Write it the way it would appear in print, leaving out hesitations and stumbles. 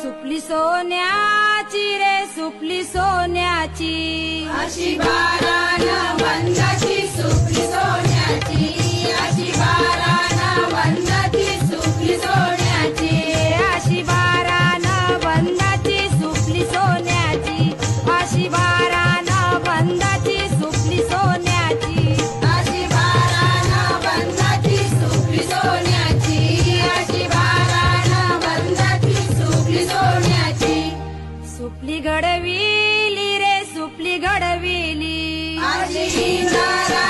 सुपली सोन्याची रे सुपली सोन्याची अशी बारान वंदाची सुपली सोन्याची अशी बारान वंदाची सुपली सोन्याची अशी बारान बंदाची सुपली सोन्याची अशी बारान बंदाची सुपली सोन्याची अशी बारान वंदाची सुपली सोन्याची अशी बारान वंदाची सुपली सोन्याची सुपली घडविली रे सुपली घडविली अशी इंदारा